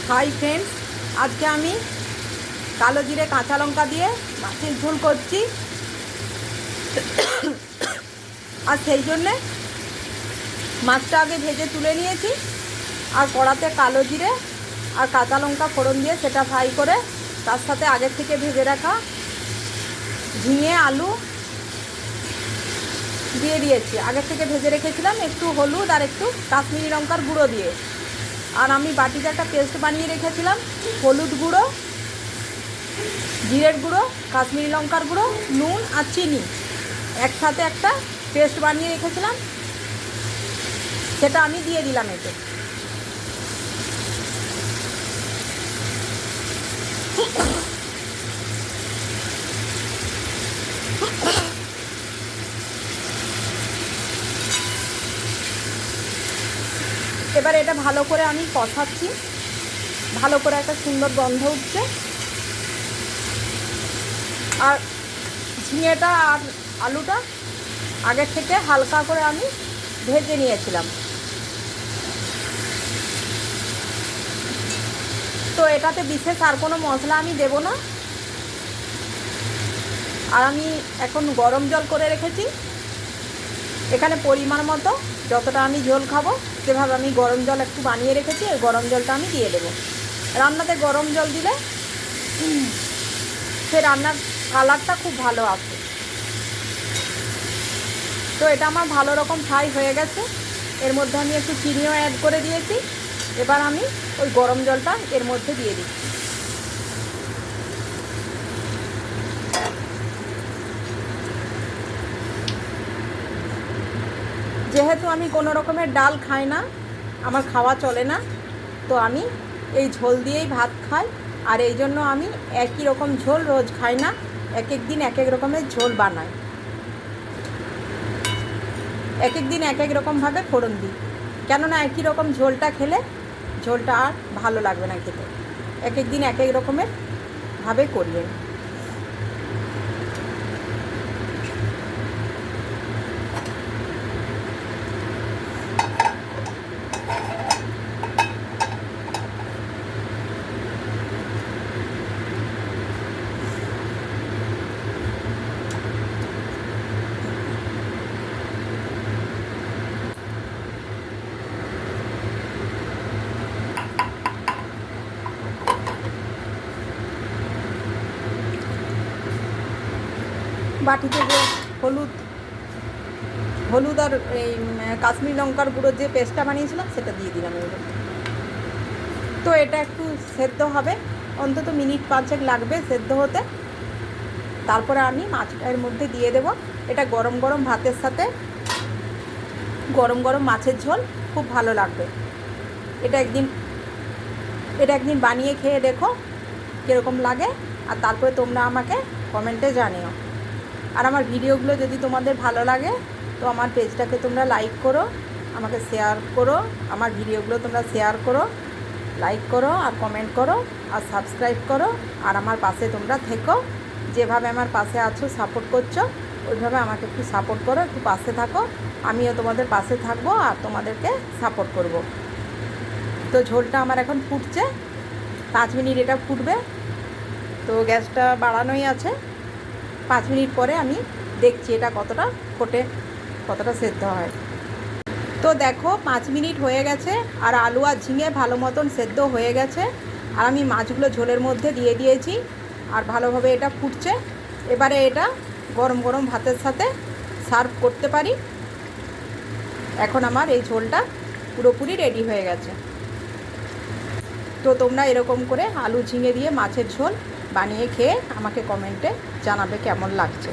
Hi friends, আজকে আমি কালো জিরে কাঁচা লঙ্কা দিয়ে মাছের ঝোল করছি। আর সেই জন্যে মাছটা আগে ভেজে তুলে নিয়েছি, আর কড়াতে কালো জিরে আর কাঁচা লঙ্কা ফোড়ন দিয়ে সেটা ফ্রাই করে তার সাথে আগের থেকে ভেজে রাখা ঝিঙে আলু দিয়ে দিয়েছি। আগের থেকে ভেজে রেখেছিলাম একটু হলুদ আর একটু কাশ্মীরি লঙ্কার গুঁড়ো দিয়ে। আর আমি বাটিতে একটা পেস্ট বানিয়ে রেখেছিলাম, হলুদ গুঁড়ো, জিরের গুঁড়ো, কাশ্মীরি লঙ্কার গুঁড়ো, নুন আর চিনি একসাথে একটা পেস্ট বানিয়ে রেখেছিলাম, সেটা আমি দিয়ে দিলাম এতে। এবার এটা ভালো করে আমি কষাচ্ছি, ভালো করে একটা সুন্দর গন্ধ উঠছে। আর ঝিঙেটা আর আলুটা আগের থেকে হালকা করে আমি ভেজে নিয়েছিলাম। তো এটাতে বিশেষ আর কোনো মশলা আমি দেব না। আর আমি এখন গরম জল করে রেখেছি, এখানে পরিমাণ মতো যতটা আমি ঝোল খাবো সেভাবে আমি গরম জল একটু বানিয়ে রেখেছি, এই গরম জলটা আমি দিয়ে দেবো। রান্নাতে গরম জল দিলে সে রান্নার কালারটা খুব ভালো আসে। তো এটা আমার ভালো রকম ফ্রাই হয়ে গেছে, এর মধ্যে আমি একটু চিনিও অ্যাড করে দিয়েছি। এবার আমি ওই গরম জলটা এর মধ্যে দিয়ে দিচ্ছি। যেহেতু আমি কোনো রকমের ডাল খাই না, আমার খাওয়া চলে না, তো আমি এই ঝোল দিয়েই ভাত খাই। আর এই জন্য আমি একই রকম ঝোল রোজ খাই না, এক এক দিন এক এক রকমের ঝোল বানাই, এক এক দিন এক এক রকমভাবে ফোড়ন দিই। কেননা একই রকম ঝোলটা খেলে ঝোলটা আর ভালো লাগবে না খেতে, এক এক দিন এক এক রকমের ভাবে করি। বাটিতে যে হলুদ আর এই কাশ্মীরি লঙ্কার গুঁড়ো যে পেস্টটা বানিয়েছিলাম সেটা দিয়ে দিলাম এর মধ্যে। তো এটা একটু সেদ্ধ হবে, অন্তত মিনিট 5 লাগবে সেদ্ধ হতে। তারপরে আমি মাছটা এর মধ্যে দিয়ে দেব। এটা গরম গরম ভাতের সাথে গরম গরম মাছের ঝোল খুব ভালো লাগবে। এটা একদিন বানিয়ে খেয়ে দেখো কীরকম লাগে, আর তারপরে তোমরা আমাকে কমেন্টে জানিও। আর আমার ভিডিওগুলো যদি তোমাদের ভালো লাগে তো আমার পেজটাকে তোমরা লাইক করো, আমাকে শেয়ার করো, আমার ভিডিওগুলো তোমরা শেয়ার করো, লাইক করো আর কমেন্ট করো আর সাবস্ক্রাইব করো। আর আমার পাশে তোমরা থেকো, যেভাবে আমার পাশে আছো সাপোর্ট করছো ওইভাবে আমাকে একটু সাপোর্ট করো, একটু পাশে থাকো। আমিও তোমাদের পাশে থাকবো আর তোমাদেরকে সাপোর্ট করব। তো ঝোলটা আমার এখন ফুটছে, 5 মিনিট এটা ফুটবে। তো গ্যাসটা বাড়ানোই আছে, 5 মিনিট পরে আমি দেখছি এটা কতটা ফোটে, কতটা সেদ্ধ হয়। তো দেখো 5 মিনিট হয়ে গেছে আর আলু আর ঝিঙে ভালো মতন সেদ্ধ হয়ে গেছে। আর আমি মাছগুলো ঝোলের মধ্যে দিয়ে দিয়েছি আর ভালোভাবে এটা ফুটছে। এবারে এটা গরম গরম ভাতের সাথে সার্ভ করতে পারি। এখন আমার এই ঝোলটা পুরোপুরি রেডি হয়ে গেছে। তো তোমরা এরকম করে আলু ঝিঙে দিয়ে মাছের ঝোল বানিয়ে খেয়ে আমাকে কমেন্টে জানাবে কেমন লাগছে।